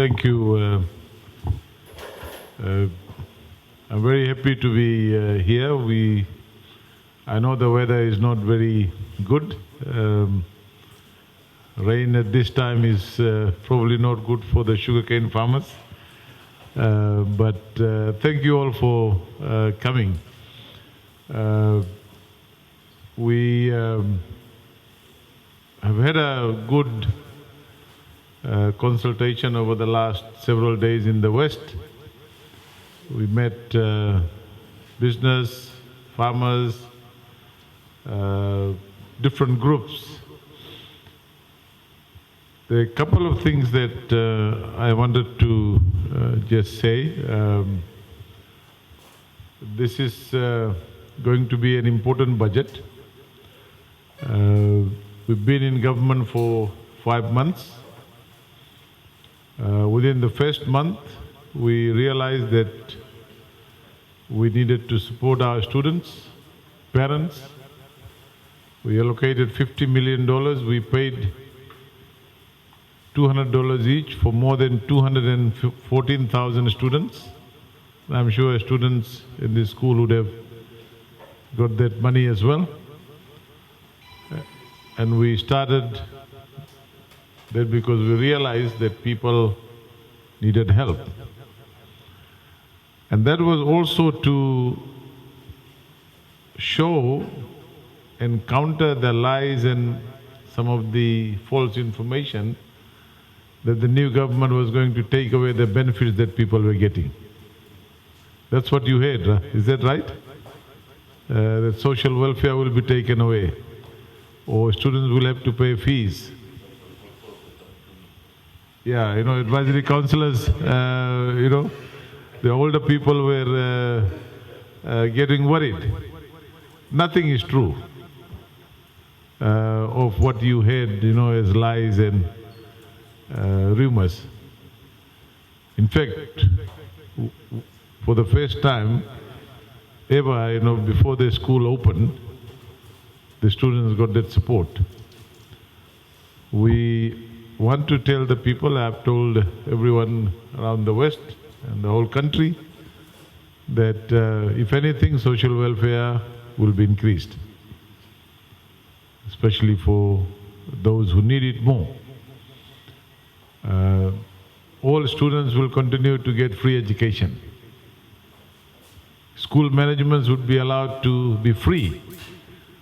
Thank you. I'm very happy to be here. I know the weather is not very good. Rain at this time is probably not good for the sugarcane farmers. But thank you all for coming. We have had a good consultation over the last several days in the West. We met business, farmers, different groups. There are a couple of things that I wanted to just say. This is going to be an important budget. We've been in government for 5 months. Within the first month, we realized that we needed to support our students, parents. We allocated $50 million. We paid $200 each for more than 214,000 students. I'm sure students in this school would have got that money as well. And we started that because we realized that people needed help. And that was also to show and counter the lies and some of the false information that the new government was going to take away the benefits that people were getting. That's what you heard, is that right? That social welfare will be taken away, or students will have to pay fees. Yeah, advisory councillors, the older people were getting worried. Nothing is true of what you heard, as lies and rumors. In fact, for the first time ever, before the school opened, the students got that support. We want to tell the people, I've told everyone around the West and the whole country, that if anything, social welfare will be increased, especially for those who need it more. All students will continue to get free education. School managements would be allowed to be free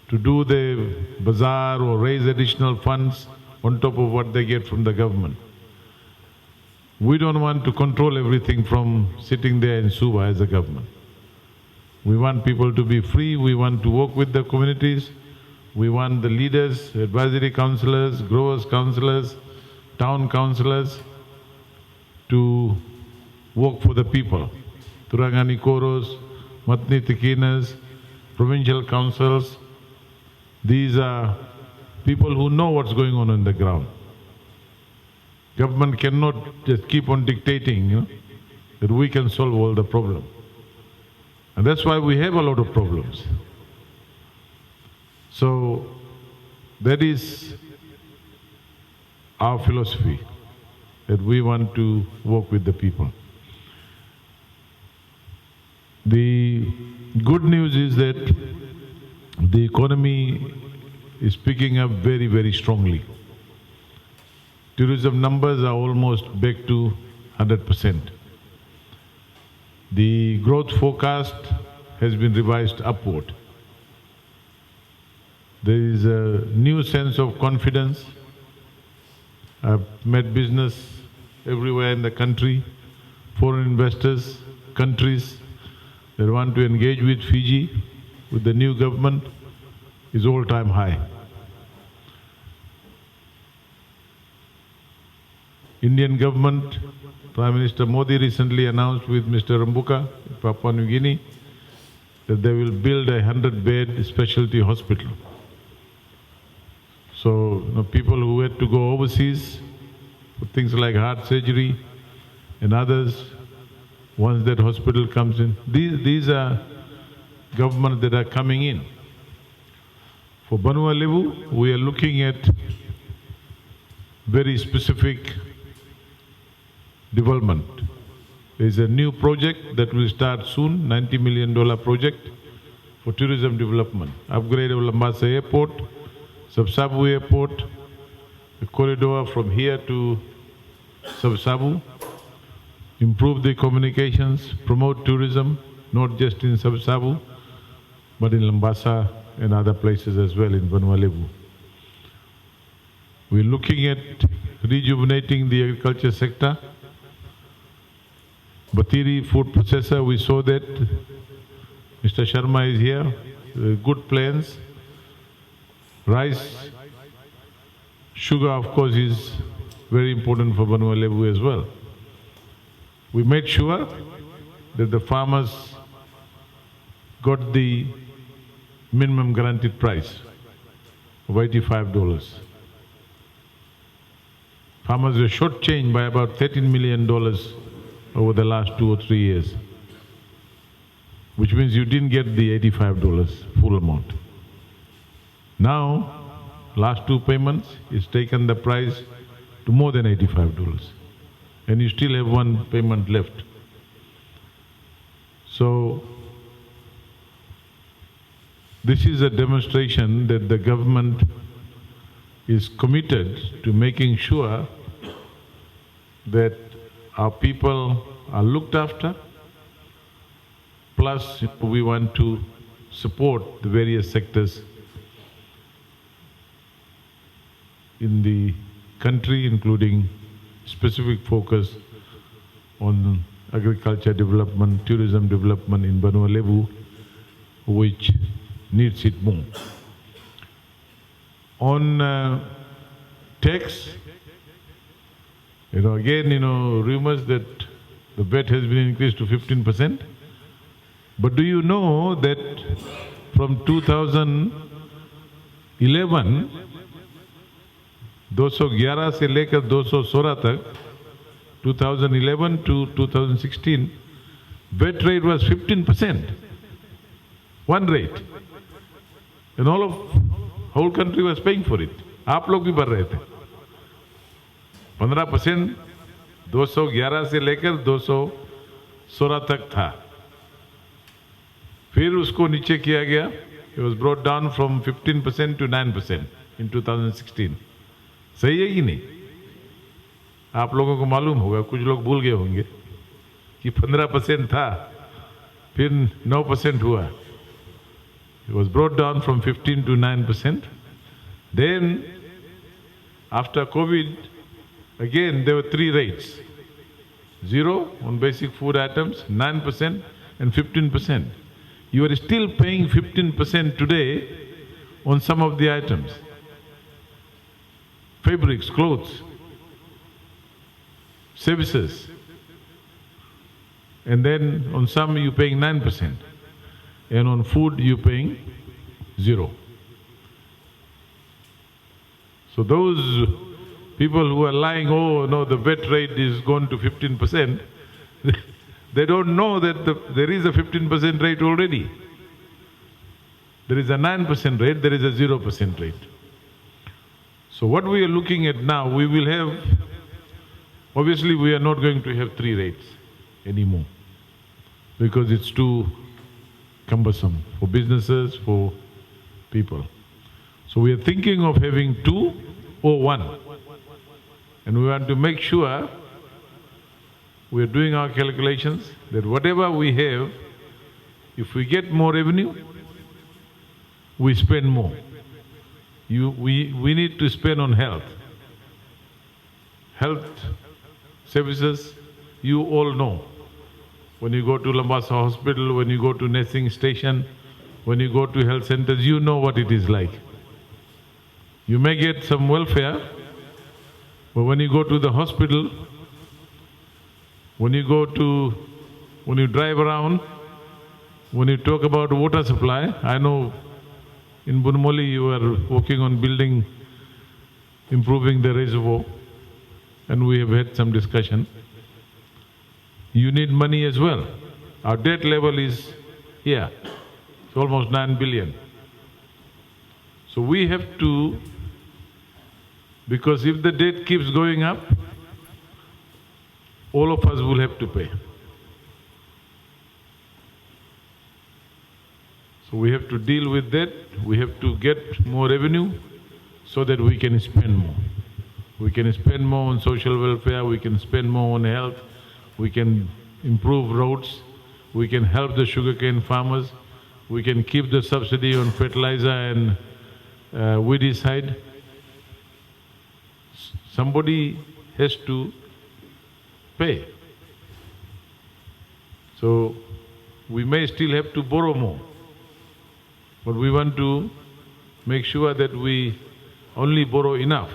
to do the bazaar or raise additional funds on top of what they get from the government. We don't want to control everything from sitting there in Suba as a government. We want people to be free, we want to work with the communities, we want the leaders, advisory councillors, growers councillors, town councillors to work for the people. Turangani Koros, Matni Tikinas, provincial councils, these are people who know what's going on the ground. Government cannot just keep on dictating, that we can solve all the problems. And that's why we have a lot of problems. So that is our philosophy, that we want to work with the people. The good news is that the economy is picking up very, very strongly. Tourism numbers are almost back to 100%. The growth forecast has been revised upward. There is a new sense of confidence. I've met business everywhere in the country, foreign investors, countries that want to engage with Fiji, with the new government, is all-time high. Indian government, Prime Minister Modi recently announced with Mr. Rambuka, Papua New Guinea, that they will build a 100-bed specialty hospital. So, people who had to go overseas for things like heart surgery and others, once that hospital comes in, these are governments that are coming in. For Banua Levu, we are looking at very specific development. There is a new project that will start soon, $90 million project for tourism development. Upgrade of Lambasa Airport, Sabsabu Airport, the corridor from here to Sabsabu, improve the communications, promote tourism, not just in Sabsabu, but in Lambasa and other places as well in Vunimoli. We're looking at rejuvenating the agriculture sector. Batiri food processor, we saw that. Mr. Sharma is here. Good plans. Rice, sugar, of course, is very important for Vunimoli as well. We made sure that the farmers got the minimum guaranteed price of $85. Farmers were shortchanged by about $13 million over the last 2 or 3 years, which means you didn't get the $85 full amount. Now, last 2 payments, it's taken the price to more than $85, and you still have 1 payment left. So, this is a demonstration that the government is committed to making sure that our people are looked after, plus we want to support the various sectors in the country, including specific focus on agriculture development, tourism development in Vunimoli, which needs it more. On tax, again, rumors that the VAT has been increased to 15%. But do you know that from 2011, 211 से लेकर 216 तक, 2011 to 2016, VAT rate was 15%. One rate. And whole country was paying for it. आप लोग भी भर रहे थे. 15% 211 से लेकर 216 तक था. फिर उसको नीचे किया गया. It was brought down from 15% to 9% in 2016. सही है कि नहीं? आप लोगों को मालूम होगा, कुछ लोग भूल गए होंगे कि 15% था, फिर 9% हुआ. It was brought down from 15 to 9%. Then, after COVID, again there were 3 rates. 0 on basic food items, 9% and 15%. You are still paying 15% today on some of the items. Fabrics, clothes, services. And then on some you're paying 9%. And on food you're paying 0. So those people who are lying, oh no, the VAT rate is gone to 15%, they don't know that there is a 15% rate already. There is a 9% rate, there is a 0% rate. So what we are looking at now, we will have, obviously we are not going to have 3 rates anymore, because it's too cumbersome for businesses, for people. So we are thinking of having 2 or 1. And we want to make sure we are doing our calculations that whatever we have, if we get more revenue, we spend more. We need to spend on health. Health services, you all know. When you go to Lambasa Hospital, when you go to nursing station, when you go to health centers, you know what it is like. You may get some welfare, but when you go to the hospital, when you drive around, when you talk about water supply, I know in Vunimoli you are working on improving the reservoir, and we have had some discussion. You need money as well. Our debt level is here, it's almost 9 billion. So we have to, because if the debt keeps going up, all of us will have to pay. So we have to deal with that. We have to get more revenue so that we can spend more. We can spend more on social welfare, we can spend more on health, we can improve roads, we can help the sugarcane farmers, we can keep the subsidy on fertilizer and weedicide. Somebody has to pay. So we may still have to borrow more, but we want to make sure that we only borrow enough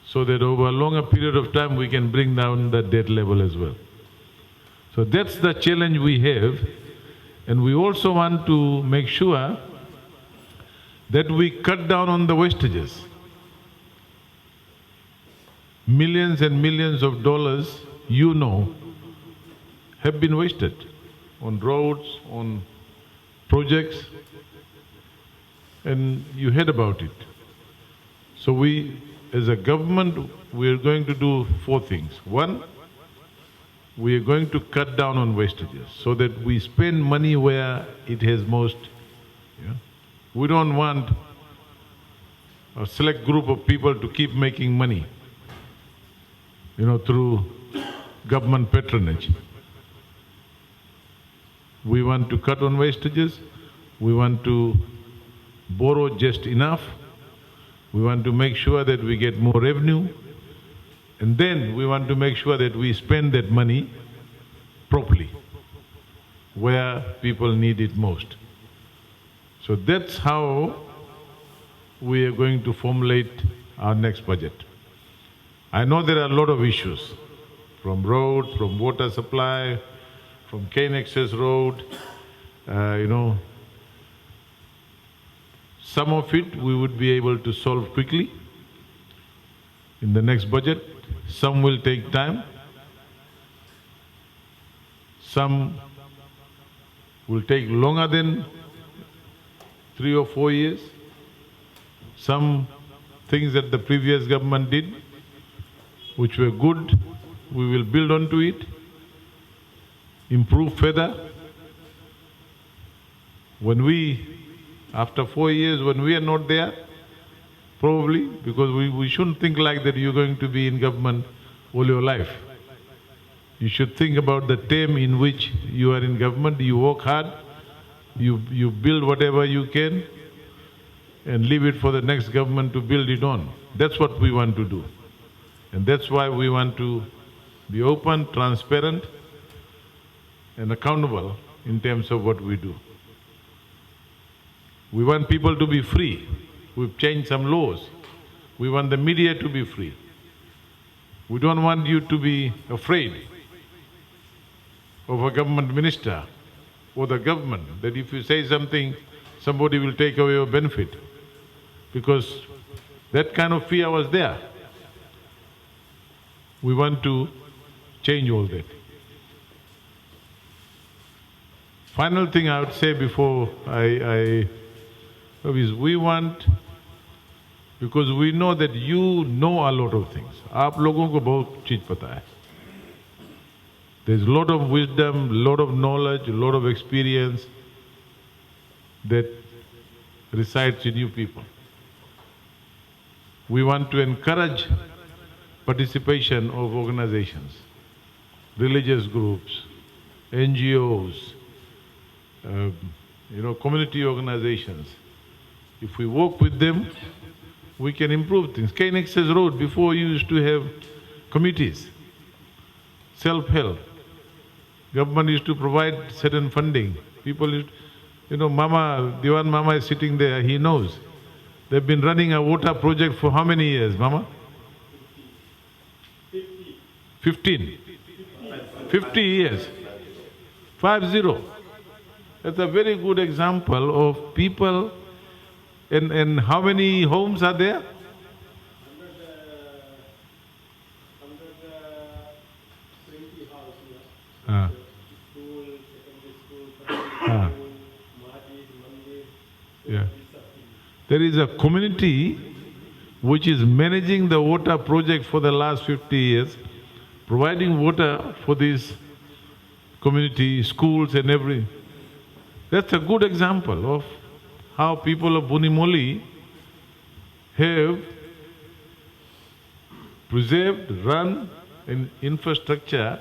so that over a longer period of time we can bring down the debt level as well. So that's the challenge we have, and we also want to make sure that we cut down on the wastages. Millions and millions of dollars, have been wasted on roads, on projects, and you heard about it. So we, as a government, we are going to do 4 things. One, we are going to cut down on wastages so that we spend money where it has most. We don't want a select group of people to keep making money, through government patronage. We want to cut on wastages. We want to borrow just enough. We want to make sure that we get more revenue. And then we want to make sure that we spend that money properly, where people need it most. So that's how we are going to formulate our next budget. I know there are a lot of issues, from road, from water supply, from cane access road, some of it we would be able to solve quickly in the next budget. Some will take time. Some will take longer than 3 or 4 years. Some things that the previous government did, which were good, we will build onto it, improve further. After 4 years, when we are not there, probably, because we shouldn't think like that you're going to be in government all your life. You should think about the term in which you are in government, you work hard, you build whatever you can, and leave it for the next government to build it on. That's what we want to do. And that's why we want to be open, transparent, and accountable in terms of what we do. We want people to be free. We've changed some laws. We want the media to be free. We don't want you to be afraid of a government minister or the government, that if you say something, somebody will take away your benefit. Because that kind of fear was there. We want to change all that. Final thing I would say before is we want, because we know that you know a lot of things. आप लोगों को बहुत चीज पता है. There's a lot of wisdom, a lot of knowledge, a lot of experience that resides in you people. We want to encourage participation of organizations, religious groups, NGOs, community organizations. If we work with them, we can improve things. Cane Access Road, before you used to have committees, self-help. Government used to provide certain funding. People used, Diwan Mama is sitting there, he knows. They've been running a water project for how many years, Mama? 15. 50 years. 50. That's a very good example of people. And how many homes are there? 120 houses. Ah. School, secondary school, primary school, masjid, mandir. Yeah. There is a community which is managing the water project for the last 50 years. providing water for these community, schools and everything. That's a good example of how people of Vunimoli have preserved, run an infrastructure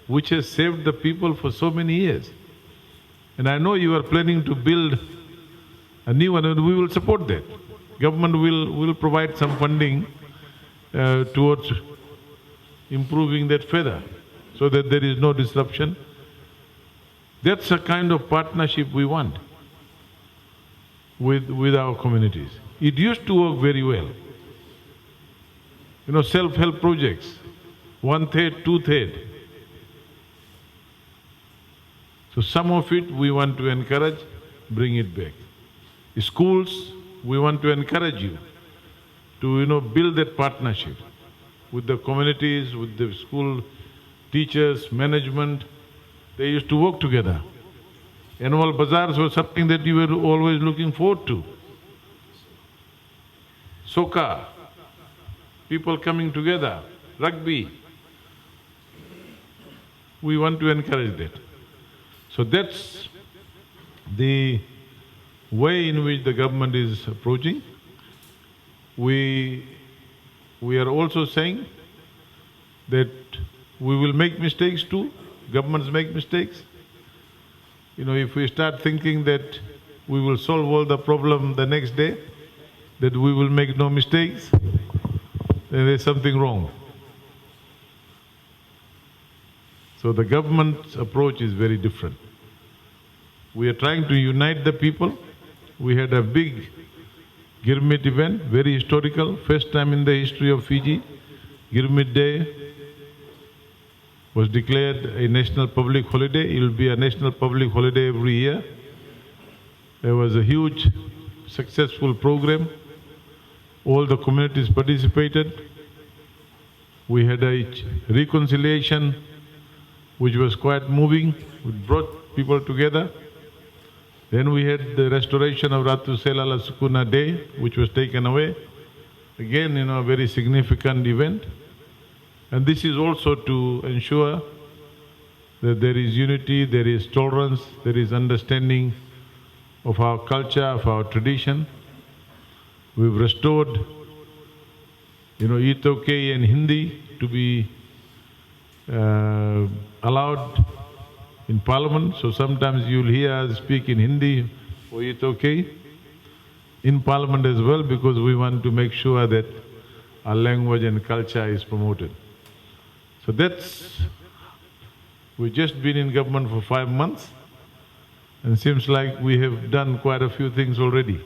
which has saved the people for so many years. And I know you are planning to build a new one, and we will support that. Government will provide some funding towards improving that further, so that there is no disruption. That's a kind of partnership we want with our communities. It used to work very well. You know, self-help projects, 1/3, 2/3. So some of it we want to encourage, bring it back. Schools, we want to encourage you to, build that partnership with the communities, with the school teachers, management. They used to work together. Annual bazaars were something that you were always looking forward to. Soccer, people coming together, rugby. We want to encourage that. So that's the way in which the government is approaching. We are also saying that we will make mistakes too. Governments make mistakes. If we start thinking that we will solve all the problem the next day, that we will make no mistakes, then there's something wrong. So the government's approach is very different. We are trying to unite the people. We had a big Girmit event, very historical, first time in the history of Fiji. Girmit Day was declared a national public holiday. It will be a national public holiday every year. There was a huge, successful program. All the communities participated. We had a reconciliation which was quite moving. It brought people together. Then we had the restoration of Ratu Selala Sukuna Day, which was taken away. Again, a very significant event. And this is also to ensure that there is unity, there is tolerance, there is understanding of our culture, of our tradition. We've restored, Itoke and Hindi to be allowed in Parliament. So sometimes you'll hear us speak in Hindi or Itoke in Parliament as well, because we want to make sure that our language and culture is promoted. So we've just been in government for 5 months, and it seems like we have done quite a few things already.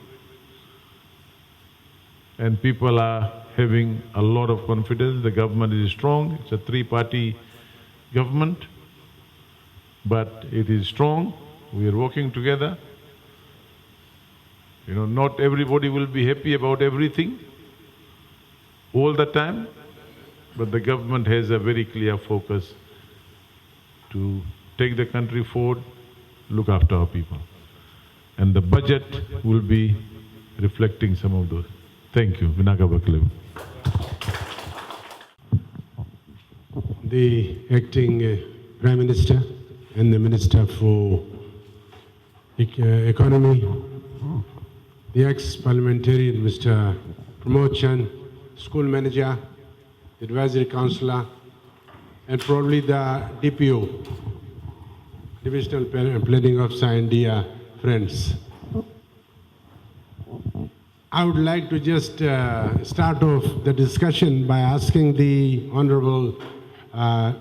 And people are having a lot of confidence. The government is strong. It's a 3-party government, but it is strong. We are working together. Not everybody will be happy about everything all the time, but the government has a very clear focus to take the country forward, look after our people. And the budget will be reflecting some of those. Thank you. Vinaka Baklev. The acting Prime Minister and the Minister for Economy, the ex-parliamentarian Mr. Pramod Chand, school manager, advisory councillor, and probably the DPO, Divisional Planning Officer, and dear friends. I would like to just start off the discussion by asking the Honorable, I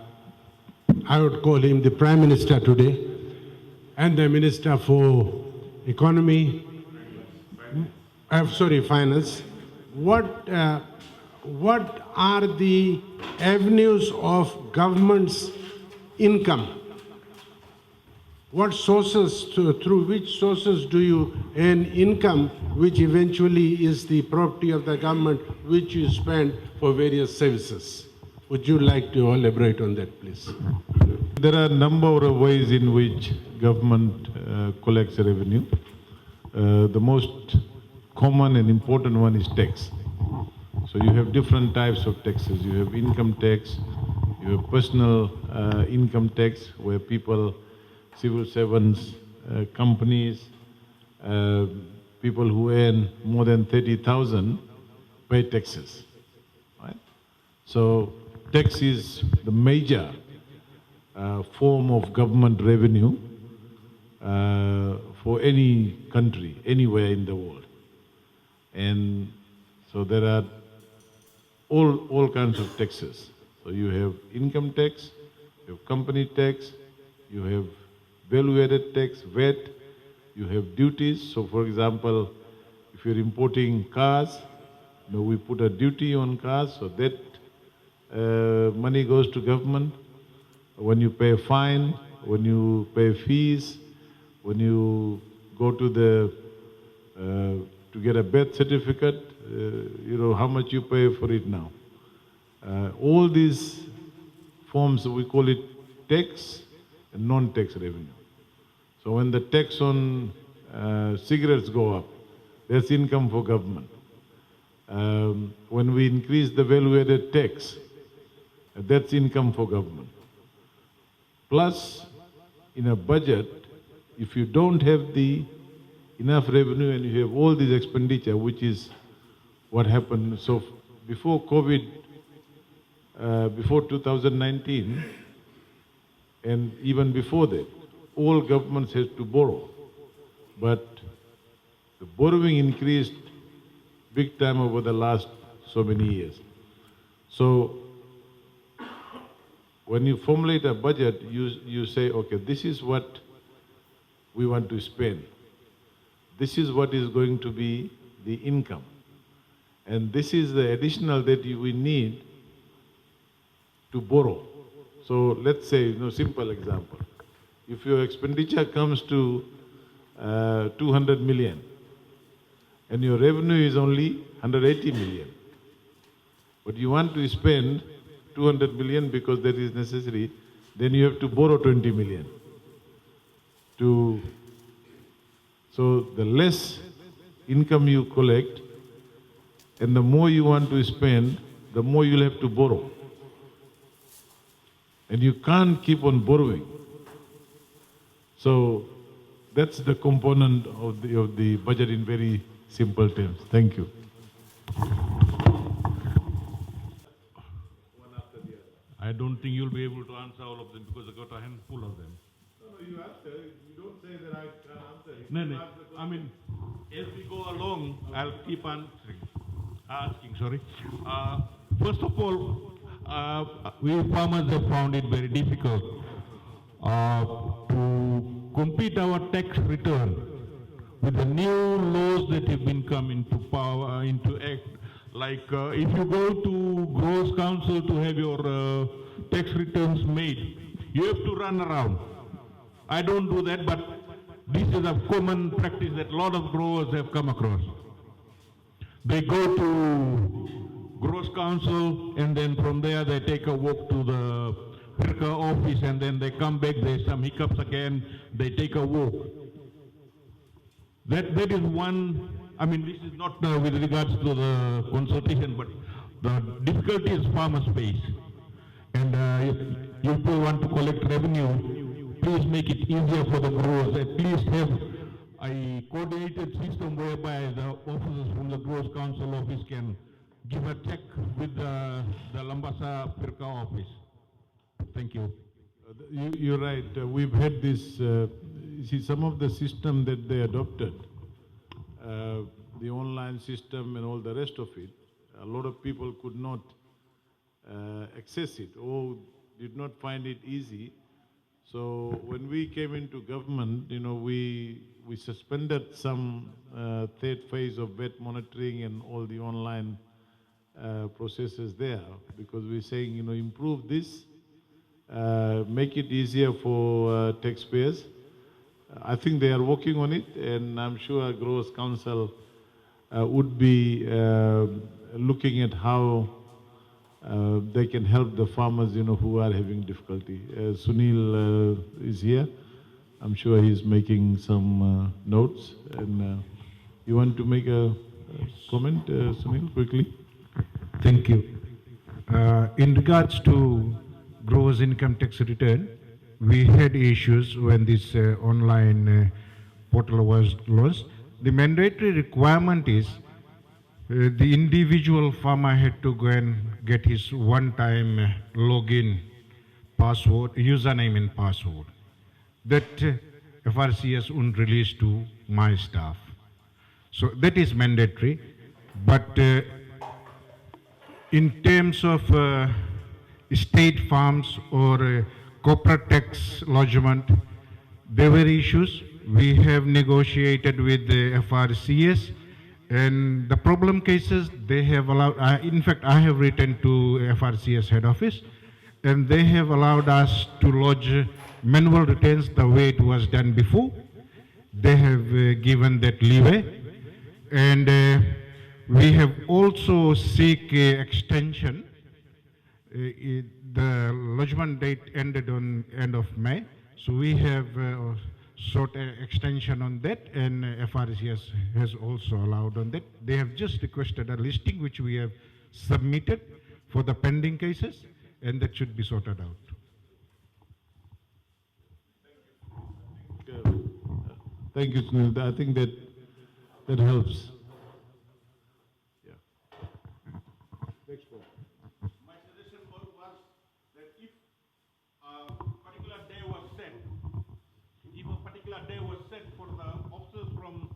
would call him the Prime Minister today, and the Minister for Economy, Finance, what are the avenues of government's income? What sources, through which sources do you earn income, which eventually is the property of the government, which you spend for various services? Would you like to elaborate on that, please? There are a number of ways in which government collects revenue. The most common and important one is tax. So you have different types of taxes. You have income tax, you You have personal income tax, where people, civil servants, companies, people who earn more than 30,000 pay taxes, right? So tax is the major form of government revenue for any country, anywhere in the world. And so there are all kinds of taxes. So you have income tax, you have company tax, you have value-added tax, VAT, you have duties. So for example, if you're importing cars, we put a duty on cars, so that money goes to government. When you pay a fine, when you pay fees, when you go to the to get a birth certificate, how much you pay for it now. All these forms, we call it tax and non-tax revenue. So when the tax on cigarettes go up, there's income for government. When we increase the value-added tax, that's income for government. Plus, in a budget, if you don't have the enough revenue and you have all this expenditure, which is what happened. So before COVID, before 2019, and even before that, all governments had to borrow. But the borrowing increased big time over the last so many years. So when you formulate a budget, you say, okay, this is what we want to spend. This is what is going to be the income. And this is the additional that we need to borrow. So let's say, simple example. If your expenditure comes to 200 million and your revenue is only 180 million, but you want to spend 200 million because that is necessary, then you have to borrow 20 million. So the less income you collect and the more you want to spend, the more you'll have to borrow. And you can't keep on borrowing. So that's the component of the budget in very simple terms. Thank you. I don't think you'll be able to answer all of them because I got a handful of them. No, you answer. You don't say that I can't answer. No. I mean, as we go along, I'll keep asking. First of all, we farmers have found it very difficult to complete our tax return with the new laws that have been come into power, into act. Like if you go to Gross Council to have your tax returns made, you have to run around. I don't do that, but this is a common practice that a lot of growers have come across. They go to Gross Council and then from there they take a walk to the Pirka office and then they come back, there's some hiccups again, they take a walk. That is one. I mean, this is not with regards to the consultation, but the difficulty is farmers face. And if you want to collect revenue, please make it easier for the growers. At least have a coordinated system whereby the officers from the Growers Council office can give a check with the Lambasa Pirka office. Thank you. You're right. We've had this, you see, some of the system that they adopted, the online system and all the rest of it, a lot of people could not access it or did not find it easy. So when we came into government, we suspended some third phase of vet monitoring and all the online processes there, because we're saying, improve this, make it easier for taxpayers. I think they are working on it, and I'm sure Growers Council would be looking at how they can help the farmers, who are having difficulty. Sunil is here. I'm sure he's making some notes. And you want to make a comment, Sunil, quickly? Thank you. In regards to gross income tax return, we had issues when this online portal was launched. The mandatory requirement is the individual farmer had to go and get his one-time login password, username and password. That FRCS won't release to my staff. So that is mandatory. But in terms of state farms or corporate tax lodgement, there were issues. We have negotiated with the FRCS, and the problem cases they have allowed, in fact, I have written to FRCS head office, and they have allowed us to lodge manual returns the way it was done before. They have given that leeway, and we have also seek extension. The lodgement date ended on end of May, so we have sought an extension on that, and FRCS has also allowed on that. They have just requested a listing which we have submitted for the pending cases, and that should be sorted out. Thank you, Sunil. I think that helps. My suggestion was that if a particular day was set, for the officers from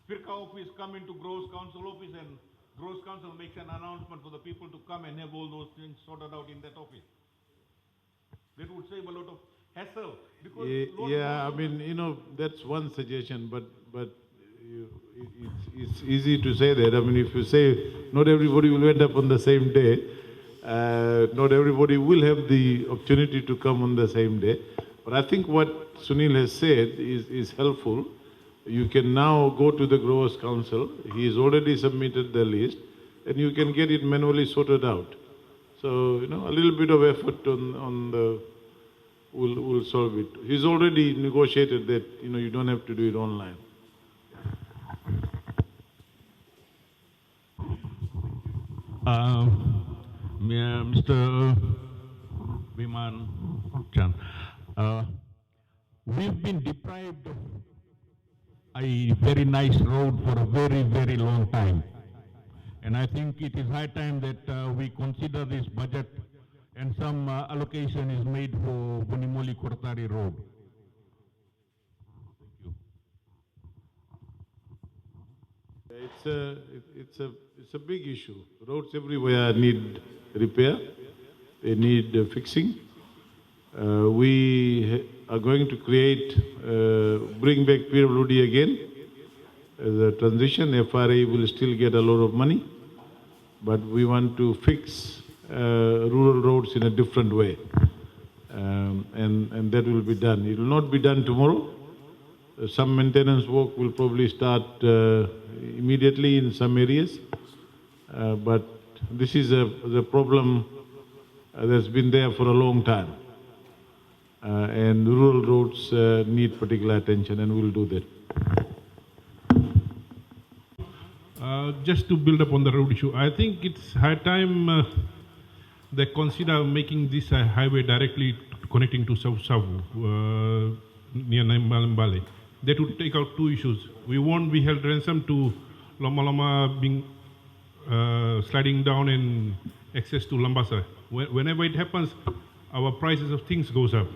Firka office come into Gross Council office, and Gross Council makes an announcement for the people to come and have all those things sorted out in that office. That would save a lot of hassle. Because I mean, that's one suggestion, but it's easy to say that. I mean, if you say not everybody will end up on the same day, not everybody will have the opportunity to come on the same day. But I think what Sunil has said is helpful. You can now go to the Growers Council. He has already submitted the list, and you can get it manually sorted out. So, a little bit of effort on the will solve it. He's already negotiated that, you don't have to do it online. Mr. Biman Chan, we've been deprived of a very nice road for a very, very long time. And I think it is high time that we consider this budget and some allocation is made for Vunimoli Kortari Road. It's a big issue. Roads everywhere need repair. They need fixing. We are going to bring back PWD again as a transition. FRA will still get a lot of money, but we want to fix rural roads in a different way, and that will be done. It will not be done tomorrow. Some maintenance work will probably start immediately in some areas, but this is the problem that's been there for a long time, and rural roads need particular attention, and we'll do that. Just to build up on the road issue, I think it's high time they consider making this a highway directly connecting to South Savu near Mbale. That would take out two issues. We won't be held ransom to Loma Loma being sliding down and access to Lambasa. Whenever it happens, our prices of things goes up.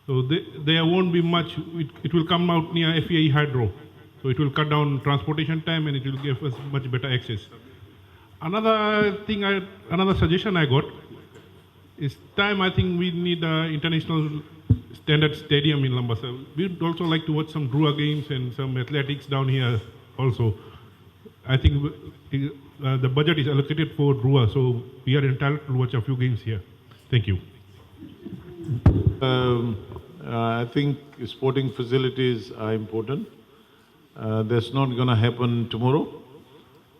So there won't be much. It will come out near FEI Hydro. So it will cut down transportation time and it will give us much better access. Another suggestion I got is time. I think we need an international standard stadium in Lambasa. We'd also like to watch some Drua games and some athletics down here also. I think the budget is allocated for Drua, so we are entitled to watch a few games here. Thank you. I think sporting facilities are important. That's not going to happen tomorrow,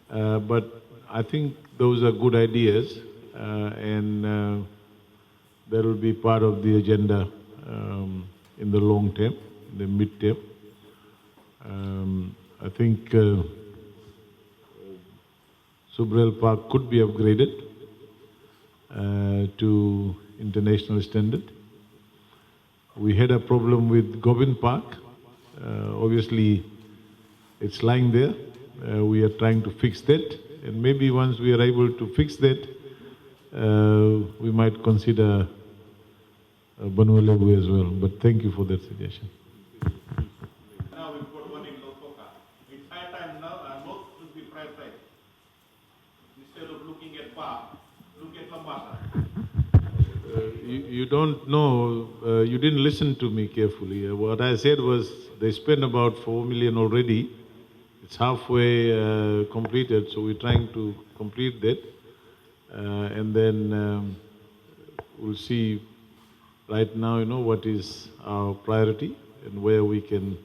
but I think those are good ideas, and that will be part of the agenda in the long term, the mid term. I think Subrel Park could be upgraded to international standard. We had a problem with Gobind Park. Obviously, it's lying there. We are trying to fix that, and maybe once we are able to fix that, we might consider Banualevu as well. But thank you for that suggestion. Now we've got one in Lotoka. It's high time now, and most should be prioritized. Instead of looking at Ba, look at Lambasa. You don't know, you didn't listen to me carefully. What I said was they spent about 4 million already. It's halfway completed, so we're trying to complete that. And then we'll see right now, what is our priority and where we can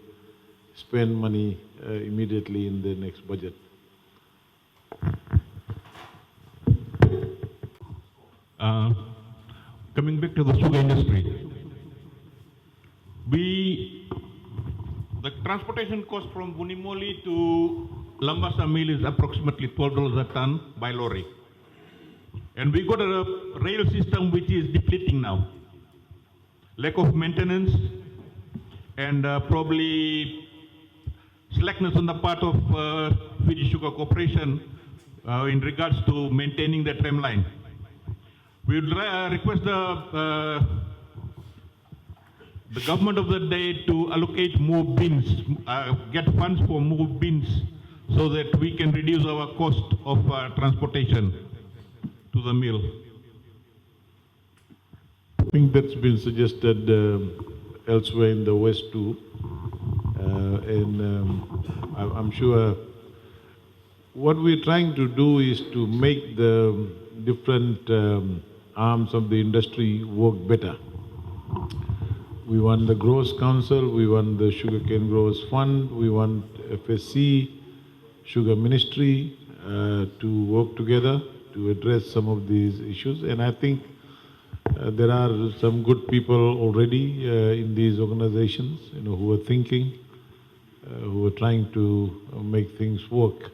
spend money immediately in the next budget. Coming back to the sugar industry, the transportation cost from Vunimoli to Lambasa mill is approximately $12 a ton by lorry. And we got a rail system which is depleting now. Lack of maintenance and probably slackness on the part of Fiji Sugar Corporation in regards to maintaining the tram line. We would request the government of the day to allocate more bins, get funds for more bins so that we can reduce our cost of transportation to the mill. I think that's been suggested elsewhere in the West too. I'm sure what we're trying to do is to make the different arms of the industry work better. We want the Growers Council, we want the Sugarcane Growers Fund, we want FSC, Sugar Ministry to work together to address some of these issues. And I think there are some good people already in these organizations, who are thinking, who are trying to make things work.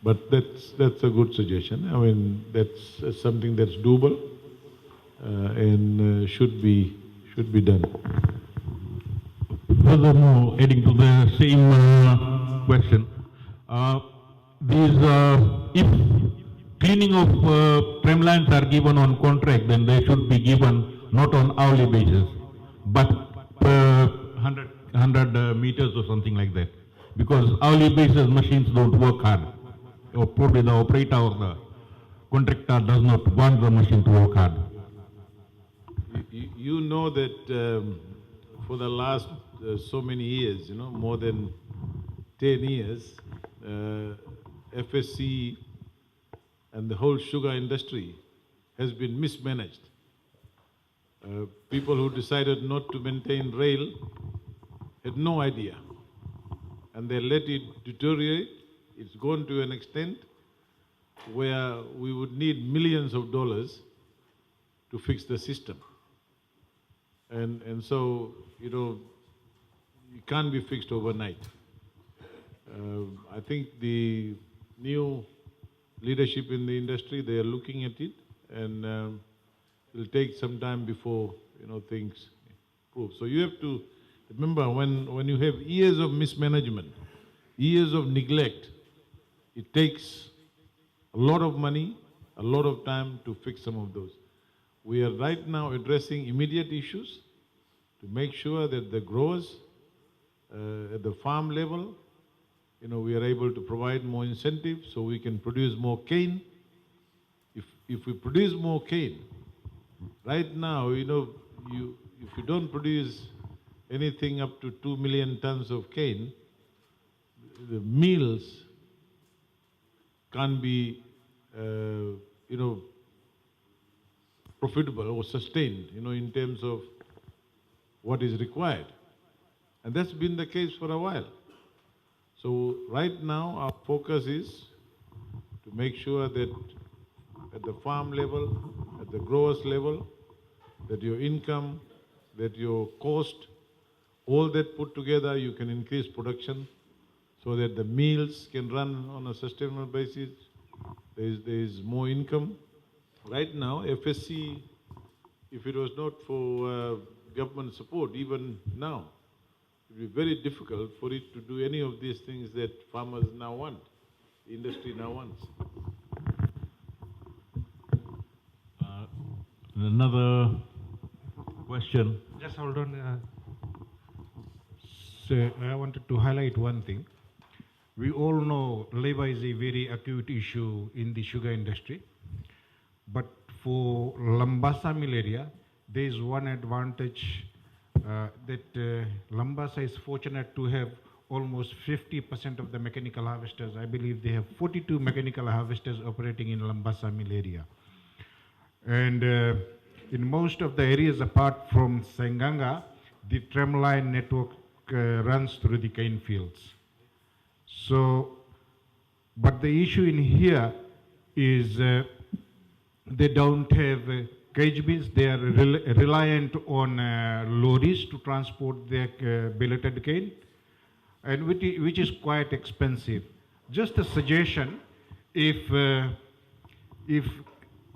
But that's a good suggestion. I mean, that's something that's doable and should be done. Furthermore, adding to the same question, if cleaning of tram lines are given on contract, then they should be given not on hourly basis, but per 100 meters or something like that. Because hourly basis machines don't work hard. Or probably the operator or the contractor does not want the machine to work hard. You know that for the last so many years, more than 10 years, FSC and the whole sugar industry has been mismanaged. People who decided not to maintain rail had no idea, and they let it deteriorate. It's gone to an extent where we would need millions of dollars to fix the system. And so, it can't be fixed overnight. I think the new leadership in the industry, they are looking at it, and it'll take some time before, things improve. So you have to remember, when you have years of mismanagement, years of neglect, it takes a lot of money, a lot of time to fix some of those. We are right now addressing immediate issues to make sure that the growers at the farm level, we are able to provide more incentives so we can produce more cane. If we produce more cane, right now, if you don't produce anything up to 2 million tons of cane, the mills can't be, profitable or sustained, in terms of what is required. And that's been the case for a while. So right now, our focus is to make sure that at the farm level, at the growers level, that your income, that your cost, all that put together, you can increase production so that the mills can run on a sustainable basis. There is more income. Right now, FSC if it was not for government support, even now, it would be very difficult for it to do any of these things that farmers now want, the industry now wants. Another question. Just hold on. So I wanted to highlight one thing. We all know labor is a very acute issue in the sugar industry. But for Lambasa mill area, there is one advantage that Lambasa is fortunate to have almost 50% of the mechanical harvesters. I believe they have 42 mechanical harvesters operating in Lambasa mill area. And in most of the areas apart from Senganga, the tramline network runs through the cane fields. So, but the issue in here is they don't have cage bins. They are reliant on lorries to transport their belated cane, and which is quite expensive. Just a suggestion, if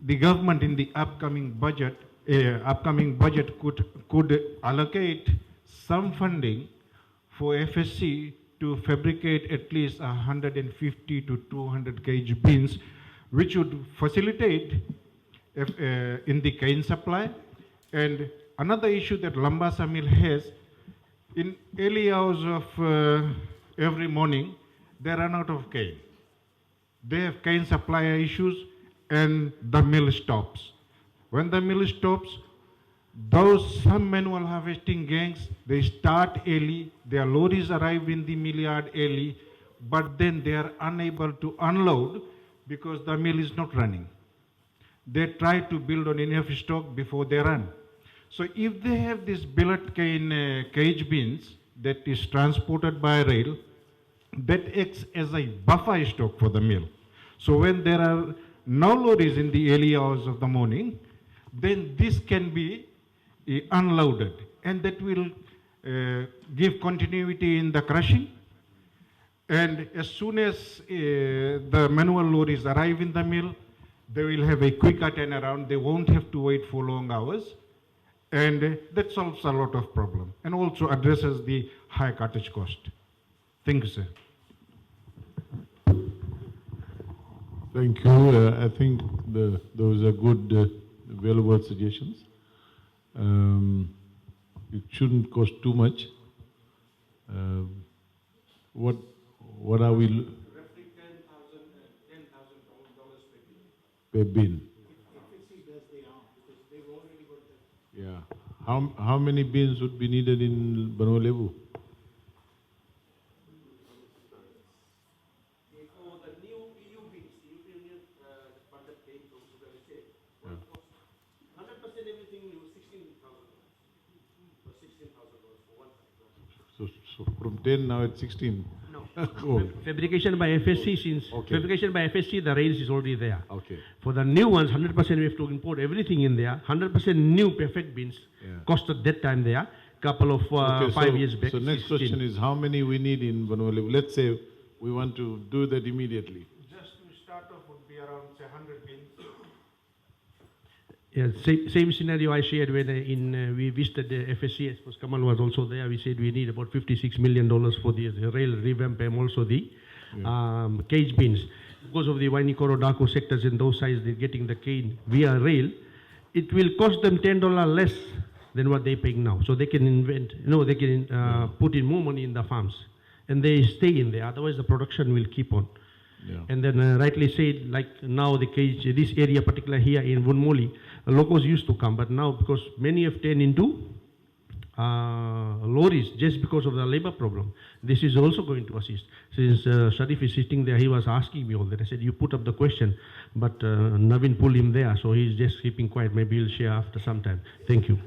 the government in the upcoming budget could allocate some funding for FSC to fabricate at least 150 to 200 cage bins, which would facilitate in the cane supply. And another issue that Lambasa mill has, in early hours of every morning, they run out of cane. They have cane supply issues and the mill stops. When the mill stops, some manual harvesting gangs, they start early, their lorries arrive in the mill yard early, but then they are unable to unload because the mill is not running. They try to build on enough stock before they run. So if they have these billet cane cage bins that is transported by rail, that acts as a buffer stock for the mill. So when there are no lorries in the early hours of the morning, then this can be unloaded, and that will give continuity in the crushing. And as soon as the manual lorries arrive in the mill, they will have a quicker turnaround. They won't have to wait for long hours, and that solves a lot of problem and also addresses the high cartage cost. Thank you, sir. Thank you. I think those are good, valuable suggestions. It shouldn't cost too much. What are we? Roughly $10,000 per bin. Per bin? FSC does their own, because they've already got the... Yeah. How many bins would be needed in Banu Levu? For the new EU bins, European funded cane from Sugar Estate, 100% everything new, $16,000. So $16,000 for one side. So from 10 now it's 16. No. Oh. Fabrication by FSC, since Okay. fabrication by FSC, the rails is already there. Okay. For the new ones, 100% we have to import everything in there. 100% new perfect bins Yeah. cost at that time there, couple of Okay, 5 years back. So next 16. question is how many we need in Banu Levu? Let's say we want to do that immediately. Just to start off would be around 100 bins. Yeah, same scenario I shared when we visited the FSC. I suppose Kamal was also there. We said we need about $56 million for the rail revamp and also the cage bins. Because of the Wainiko Daku sectors in those sides, they're getting the cane via rail. It will cost them $10 less than what they're paying now. So they can they can put in more money in the farms. And they stay in there. Otherwise, the production will keep on. Yeah. And then rightly said, like now the cage, this area particular here in Vunimoli, locals used to come, but now because many have turned into lorries just because of the labor problem. This is also going to assist. Since Sharif is sitting there, he was asking me all that. I said, you put up the question, but Navin pulled him there, so he's just keeping quiet. Maybe he'll share after some time. Thank you.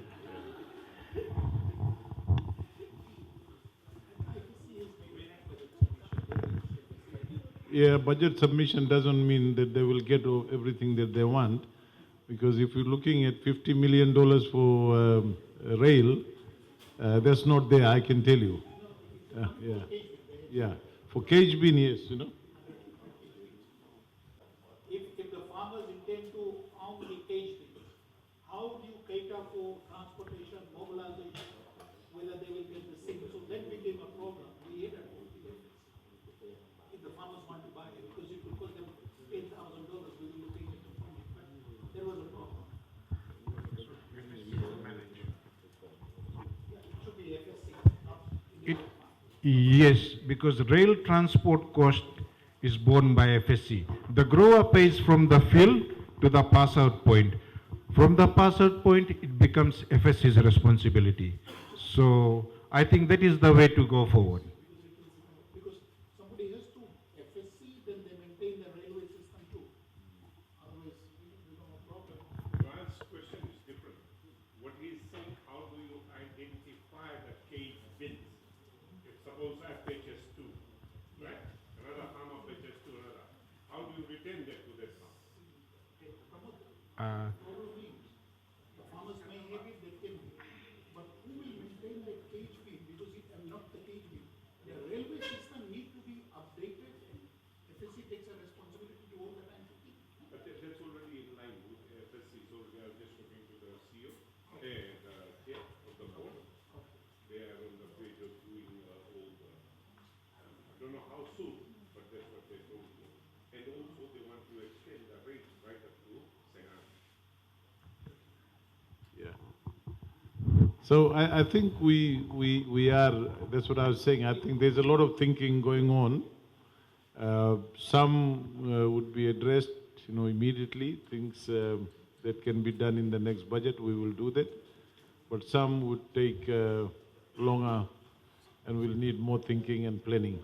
Yeah, budget submission doesn't mean that they will get everything that they want, because if you're looking at $50 million for rail, that's not there, I can tell you. Yeah. For cage bin, yes, you know. If the farmers intend to own the cage bins, how do you cater It, yes, because rail transport cost is borne by FSC. The grower pays from the field to the pass out point. From the pass out point, it becomes FSC's responsibility. So I think that is the way to go forward. Because somebody has to FSC, then they maintain the railway system too. Otherwise, we don't have a problem. Joanne's question is different. What he's saying, how do you identify the cage bins? If suppose I have HS2, right? Another farmer fetches to another. How do you retain that to that farm? Probably the farmers may have it, they can, but who will maintain the cage bin? Because it am not the cage bin. The railway system need to be updated and FSC takes a responsibility to all the time to keep. But that's already in line with FSC, so we are just talking to the CEO and chair of the board. They are on the page of doing all the, I don't know how soon, but that's what they told me. And also they want to extend the rate right up to Sengan. Yeah. So I think we are, that's what I was saying, I think there's a lot of thinking going on. Some would be addressed, immediately, things that can be done in the next budget, we will do that. But some would take longer and will need more thinking and planning.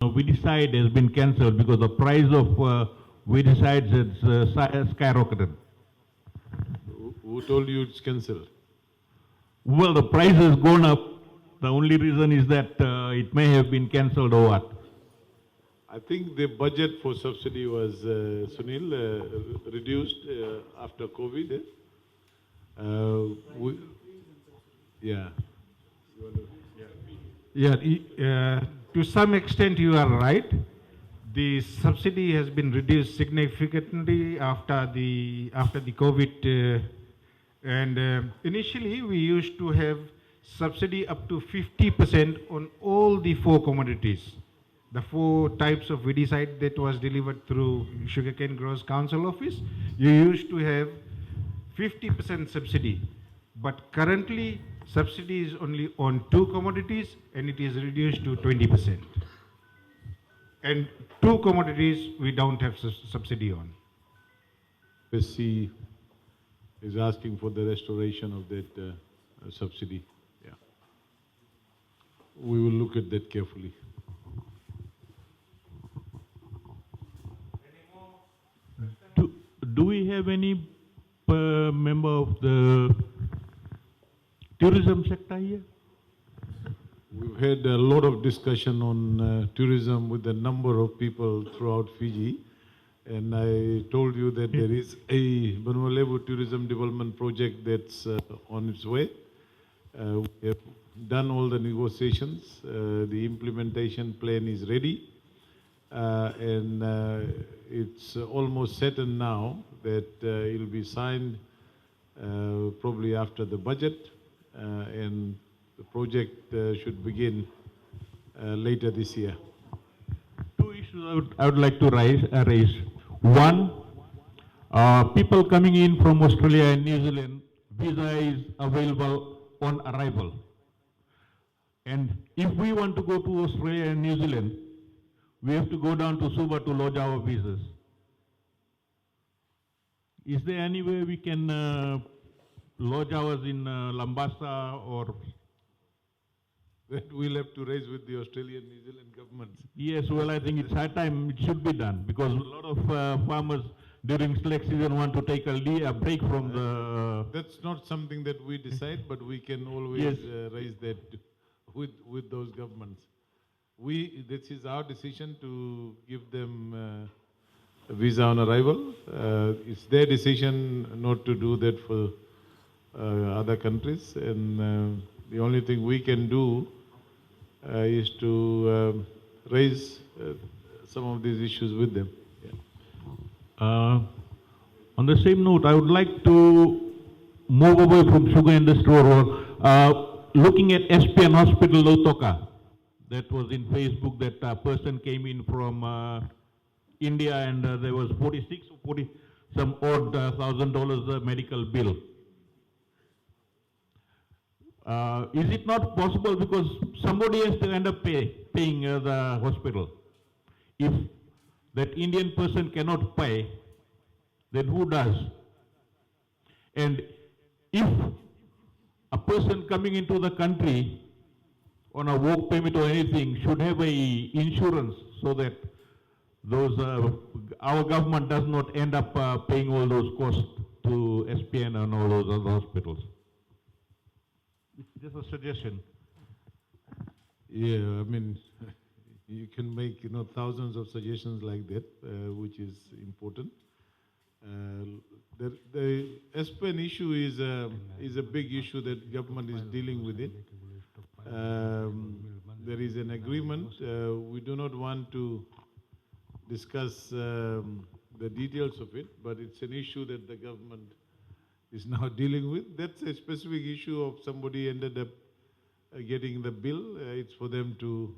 Weedicide has been cancelled because the price of weedicides has skyrocketed. Who told you it's cancelled? Well, the price has gone up. The only reason is that it may have been cancelled or what. I think the budget for subsidy was, Sunil, reduced after COVID. Yeah. Yeah, to some extent you are right. The subsidy has been reduced significantly after the COVID, and initially we used to have subsidy up to 50% on all the 4 commodities. The 4 types of weedicide that was delivered through Sugarcane Growers Council office, you used to have 50% subsidy. But currently, subsidy is only on 2 commodities and it is reduced to 20%. And 2 commodities we don't have subsidy on. PSC is asking for the restoration of that subsidy. Yeah. We will look at that carefully. Do we have any member of the tourism sector here? We've had a lot of discussion on tourism with a number of people throughout Fiji. And I told you that there is a Vunimoli tourism development project that's on its way. We have done all the negotiations. The implementation plan is ready. And it's almost certain now that it will be signed probably after the budget. And the project should begin later this year. 2 issues I would like to raise. One, people coming in from Australia and New Zealand, visa is available on arrival. And if we want to go to Australia and New Zealand, we have to go down to Suva to lodge our visas. Is there any way we can lodge ours in Lambasa or? That we'll have to raise with the Australian New Zealand governments. Yes, well, I think it's high time it should be done because a lot of farmers during slack season want to take a break from the. That's not something that we decide, but we can always Yes. raise that with those governments. This is our decision to give them a visa on arrival. It's their decision not to do that for other countries, and the only thing we can do is to raise some of these issues with them. Yeah. On the same note, I would like to move away from sugar industry or looking at SPN Hospital Lautoka. That was in Facebook that a person came in from India and there was 46 or 40 some odd $1,000 medical bill. Is it not possible because somebody has to end up paying the hospital? If that Indian person cannot pay, then who does? And if a person coming into the country on a work permit or anything should have a insurance so that those our government does not end up paying all those costs to SPN and all those other hospitals. It's just a suggestion. Yeah, I mean, you can make thousands of suggestions like that, which is important. The SPN issue is a big issue that government is dealing with it. There is an agreement. We do not want to discuss the details of it, but it's an issue that the government is now dealing with. That's a specific issue of somebody ended up getting the bill. It's for them to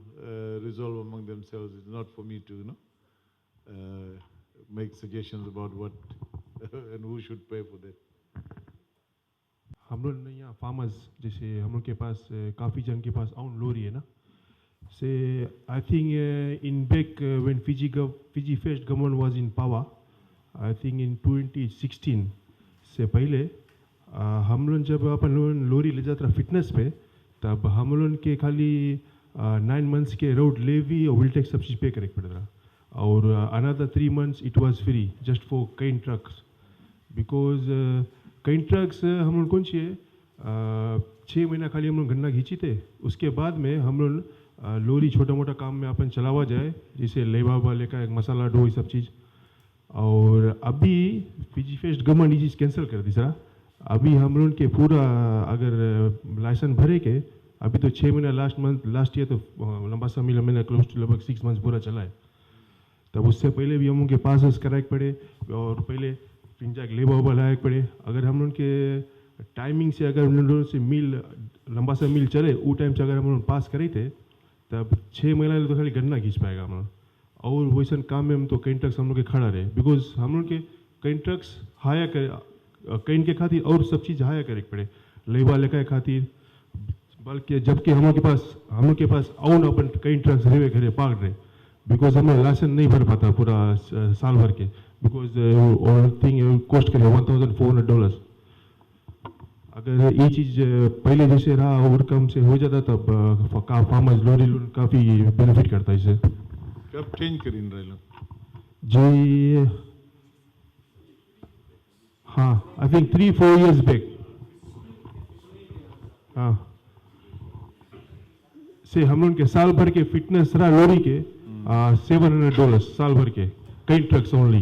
resolve among themselves. It's not for me to make suggestions about what and who should pay for that. हम लोग यहाँ farmers जैसे हम लोग के पास काफ़ी जन के पास आउन लोरी है ना से I think in back when Fiji first government was in power I think in 2016 से पहले हम लोग जब अपन लोरी ले जाता फिटनेस पे तब हम लोग के खाली 9 months के रोड लेवी और विल टैक्स सब चीज़ पे करे पड़ता रहा और another 3 months it was free just for can trucks because कई ट्रक्स हम लोग कौन चाहिए 6 महीना खाली हम लोग गन्ना खींची थे उसके बाद में हम लोग लोरी छोटा मोटा काम में अपन चलावा जाए जैसे लेवा वाले का एक मसाला डो ये सब चीज़ और अभी फिजी फर्स्ट गवर्नमेंट ये चीज़ कैंसिल कर दी सर अभी हम लोग के पूरा अगर लाइसेंस भरे के अभी तो 6 महीना लास्ट ईयर तो लंबा सा महीना क्लोज टू लगभग 6 months पूरा चला है तब उससे पहले भी हम लोग के पास कराए पड़े और पहले फिंजाक लेबा उबा लाए पड़े अगर हम लोग के टाइमिंग से अगर उन लोगों से मिल लंबा सा मिल चले वो टाइम से अगर हम लोग पास करे थे तब 6 महीना तो खाली गन्ना खींच पाएगा हम लोग और वैसा काम में हम तो कई ट्रक्स हम लोग के खड़ा रहे बिकॉज हम लोग के कई ट्रक्स हाया करे कई के खातिर और सब चीज़ हाया करे पड़े लेबा लेका खातिर बल्कि जबकि हम लोग के पास और अपन कई ट्रक्स रेवे घरे पाग रहे बिकॉज हमें लाइसेंस नहीं भर पाता पूरा साल भर के बिकॉज ऑल थिंग कॉस्ट करे $1,400 अगर ये चीज़ पहले जैसे रहा और कम से हो जाता तब फार्मर्स लोरी लोन काफ़ी बेनिफिट करता है इससे कब चेंज करी इन रहे जी हाँ आई थिंक 3-4 years बैक हाँ से हम लोग के साल भर के फिटनेस रहा लोरी के $700 साल भर के कई trucks only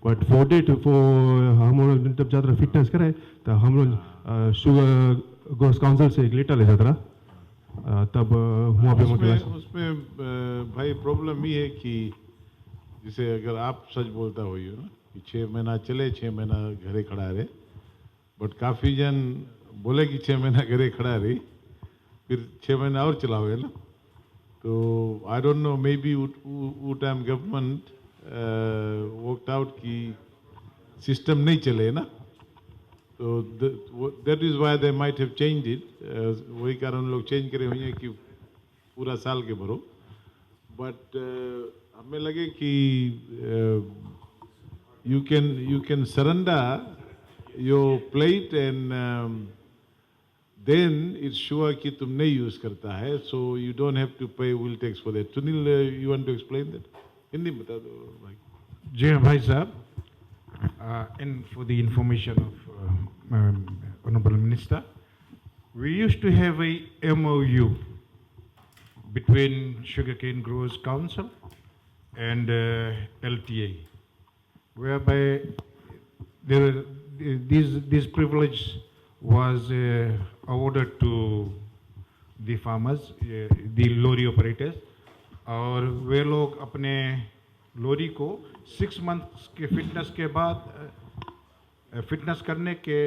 but for date हम लोग जब ज़्यादा फिटनेस कराए तो हम लोग शुगर ग्रोस काउंसिल से एक लेटर ले जाता रहा तब वहाँ पे उसमें भाई प्रॉब्लम ये है कि जैसे अगर आप सच बोलता हो ना कि 6 महीना चले 6 महीना घरे खड़ा रहे बट काफ़ी जन बोले कि 6 महीना घरे खड़ा रही फिर 6 महीना और चलाओगे ना तो I don't know may be वो टाइम गवर्नमेंट वर्कड आउट कि सिस्टम नहीं चले ना तो that is why they might have change it वही कारण लोग चेंज करे हुए हैं कि पूरा साल के भरो बट हमें लगे कि you can surrender your plate and then it's sure कि तुम नहीं यूज करता है so you don't have to pay will tax for that. Sunil, you want to explain that? Hindi में बता दो भाई. जी हाँ भाई साहब, and for the information of Honorable Minister, we used to have a MOU between Sugarcane Growers Council and LTA, whereby this privilege was awarded to the farmers, the lorry operators, और वे लोग अपने लोरी को 6 months के fitness के बाद fitness करने के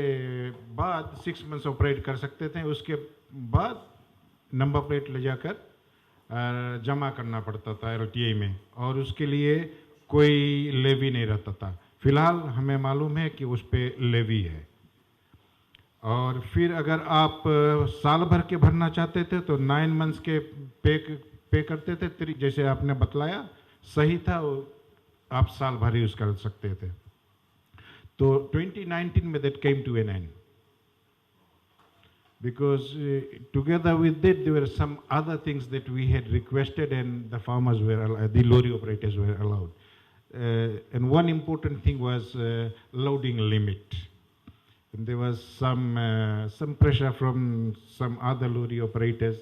बाद 6 months ऑपरेट कर सकते थे उसके बाद नंबर प्लेट ले जाकर जमा करना पड़ता था LTA में और उसके लिए कोई लेवी नहीं रहता था. फिलहाल हमें मालूम है कि उस पर लेवी है. और फिर अगर आप साल भर के भरना चाहते थे तो 9 मंथ्स के पे करते थे, जैसे आपने बतलाया सही था, वो आप साल भर यूज कर सकते थे। तो 2019 में that came to an end, because together with that there were some other things that we had requested and the farmers were the lorry operators were allowed. And one important thing was loading limit. And there was some pressure from some other lorry operators,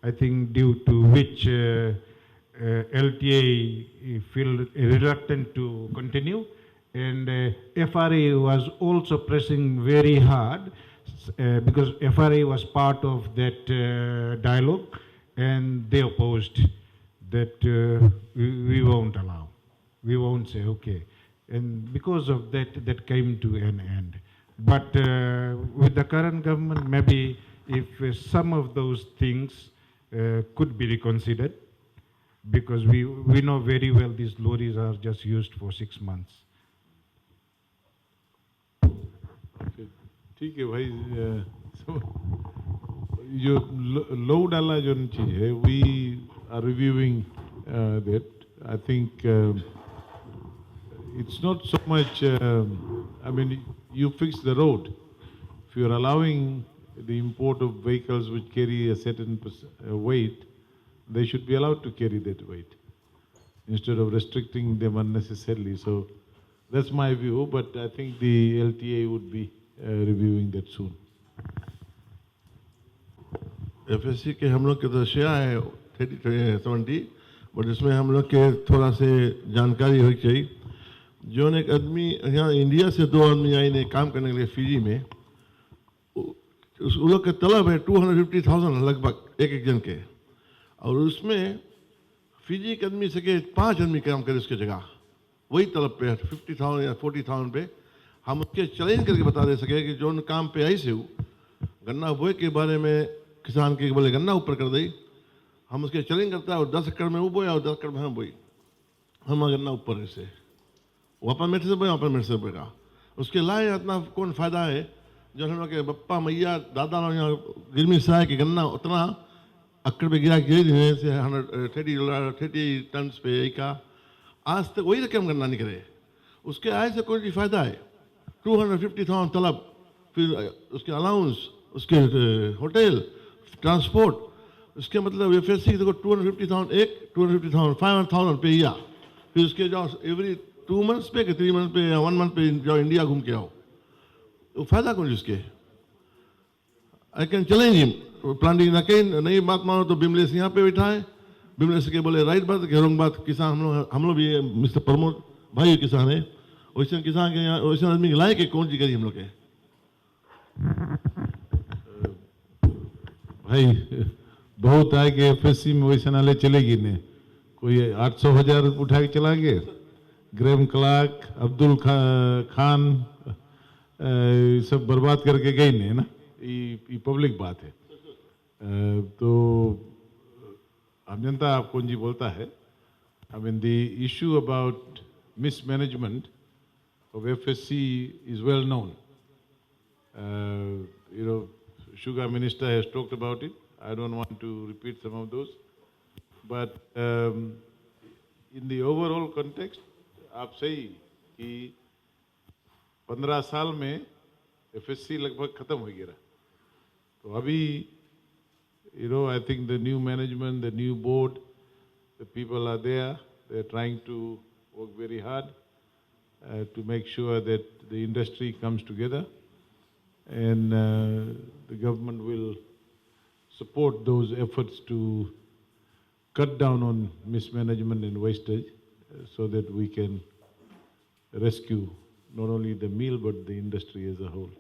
I think due to which LTA feel reluctant to continue, and FRA was also pressing very hard because FRA was part of that dialogue, and they opposed that we won't allow, we won't say okay, and because of that, that came to an end. But with the current government, maybe if some of those things could be reconsidered, because we know very well these lorries are just used for 6 months. Okay. ठीक है भाई, जो load वाला जो चीज है, we are reviewing that. I think it's not so much, I mean, you fix the road. If you're allowing the import of vehicles which carry a certain weight, they should be allowed to carry that weight instead of restricting them unnecessarily. So that's my view, but I think the LTA would be reviewing that soon. FSC के हम लोग के तो share है 30-70, but इसमें हम लोग के थोड़ा से जानकारी होनी चाहिए। जो एक आदमी यहाँ इंडिया से 2 आदमी आए ने काम करने के लिए फिजी में, उस लोग के तलब है 250,000 लगभग एक जन के, और उसमें फिजी के आदमी से के 5 आदमी काम करे उसके जगह, वही तलब पे 50,000 या 40,000 पे हम उसके चैलेंज करके बता दे सके कि जो काम पे आई से हो गन्ना बोए के बारे में किसान के बोले गन्ना ऊपर कर दे, हम उसके चैलेंज करता है और 10 एकड़ में वो बोया और 10 एकड़ में हम बोई, हम गन्ना ऊपर से वापस मेरे से बोया, वापस मेरे से बोएगा, उसके लाए इतना कौन फायदा है। जो हम लोग के बप्पा मैया दादा लोग यहाँ गिरमी से आए कि गन्ना उतना अक्कड़ पे गिरा के से 130 टन पे एक का, आज तक वही रकम गन्ना नहीं करे, उसके आय से कोई फायदा है। 250,000 तलब, फिर उसके अलाउंस, उसके होटल, ट्रांसपोर्ट, उसके मतलब FSC देखो 250,000 एक, 250,000 500,000 पे या, फिर उसके जाओ एवरी 2 मंथ्स पे कि 3 मंथ पे या 1 मंथ पे जाओ इंडिया घूम के आओ, तो फायदा कौन जिसके। I can challenge him, planning नई बात मानो तो बिमलेश यहाँ पे बैठा है, बिमलेश के बोले राइट बात कि रॉन्ग बात, किसान हम लोग भी मिस्टर प्रमोद भाई किसान है, वैसे किसान के यहाँ वैसे आदमी के लाए के कौन सी करी हम लोग के। भाई बहुत आए कि FSC में वैसे नाले चलेगी नहीं, कोई 800,000 उठा के चला गए, ग्रेम क्लार्क, अब्दुल खान सब बर्बाद करके गई नहीं ना, ये पब्लिक बात है। तो हम जनता आप कौन जी बोलता है। I mean the issue about mismanagement of FSC is well known. You know, Sugar Minister has talked about it. I don't want to repeat some of those. But in the overall context, आप सही कि 15 साल में FSC लगभग खत्म हो गया। तो अभी, you know, I think the new management, the new board, the people are there. They're trying to work very hard to make sure that the industry comes together, and the government will support those efforts to cut down on mismanagement and wastage so that we can rescue not only the meal but the industry as a whole.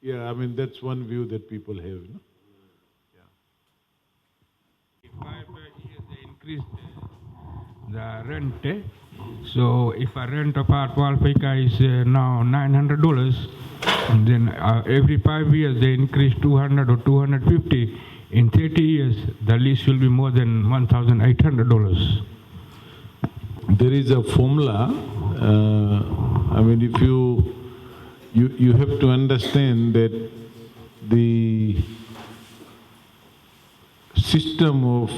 Yeah, I mean, that's one view that people have. No? Yeah. 5 years they increased the rent So if I rent a part 12 acre is now $900, and then every 5 years they increase 200 or 250. In 30 years, the lease will be more than $1,800. There is a formula. I mean, if you have to understand that the system of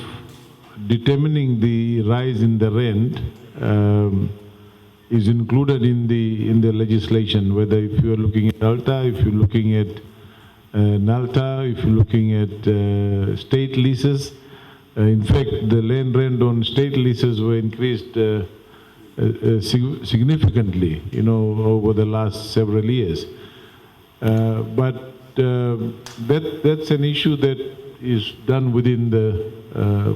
determining the rise in the rent is included in the legislation. Whether if you are looking at Alta, if you're looking at Nalta, if you're looking at state leases. In fact, the land rent on state leases were increased significantly, over the last several years. But that's an issue that is done within the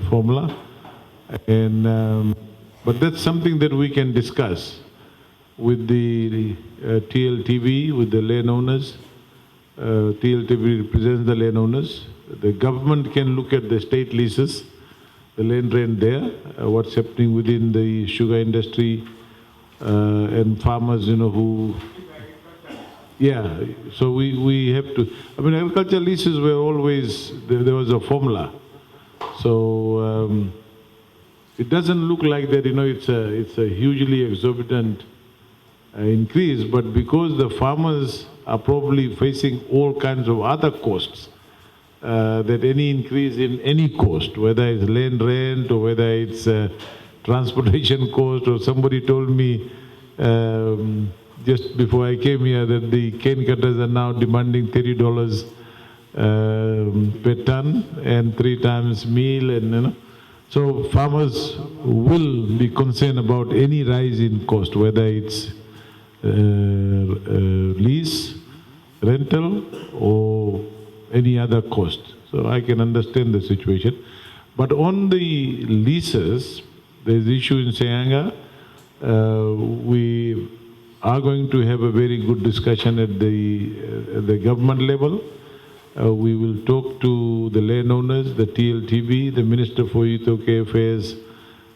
formula, and but that's something that we can discuss with the TLTV, with the landowners. TLTV represents the landowners. The government can look at the state leases, the land rent there, what's happening within the sugar industry, and farmers, who... Yeah, so we have to... I mean, agricultural leases were always... There was a formula. So it doesn't look like that, it's a hugely exorbitant increase, but because the farmers are probably facing all kinds of other costs, that any increase in any cost, whether it's land rent or whether it's transportation cost, or somebody told me just before I came here that the cane cutters are now demanding $30 per ton and 3 times meal, and so farmers will be concerned about any rise in cost, whether it's lease, rental, or any other cost. So I can understand the situation. But on the leases, there's issue in Sayanga. We are going to have a very good discussion at the government level. We will talk to the landowners, the TLTV, the Minister for Youth Affairs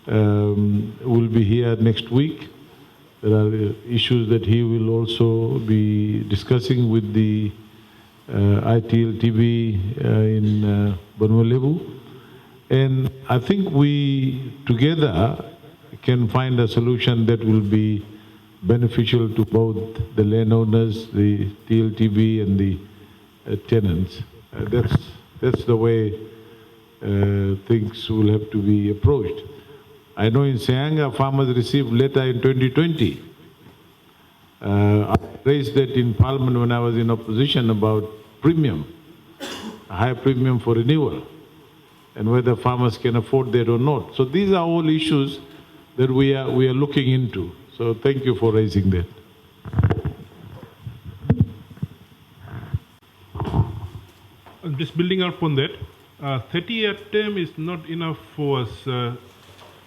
will be here next week. There are issues that he will also be discussing with the ITLTV in Vunimoli. And I think we together can find a solution that will be beneficial to both the landowners, the TLTV, and the tenants. That's the way things will have to be approached. I know in Sayanga, farmers received letter in 2020. I raised that in Parliament when I was in opposition about premium, a high premium for renewal, and whether farmers can afford that or not. So these are all issues that we are looking into. So thank you for raising that. Just building up on that, 30-year term is not enough for us.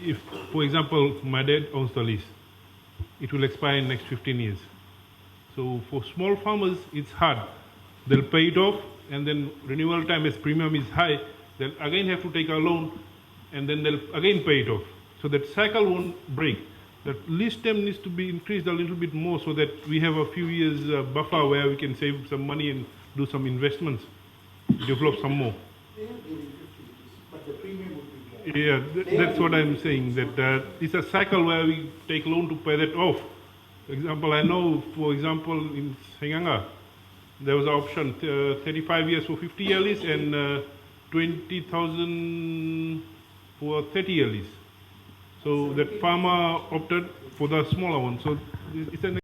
If, for example, my dad owns the lease, it will expire in the next 15 years. So for small farmers, it's hard. They'll pay it off, and then renewal time as premium is high, they'll again have to take a loan, and then they'll again pay it off. So that cycle won't break. That lease term needs to be increased a little bit more so that we have a few years buffer where we can save some money and do some investments, develop some more. But the premium would be more. Yeah, that's what I'm saying, that it's a cycle where we take loan to pay that off. For example, I know, for example, in Sayanga, there was an option, 35 years for 50-year lease and 20,000 for 30-year lease. So that farmer opted for the smaller one. So it's an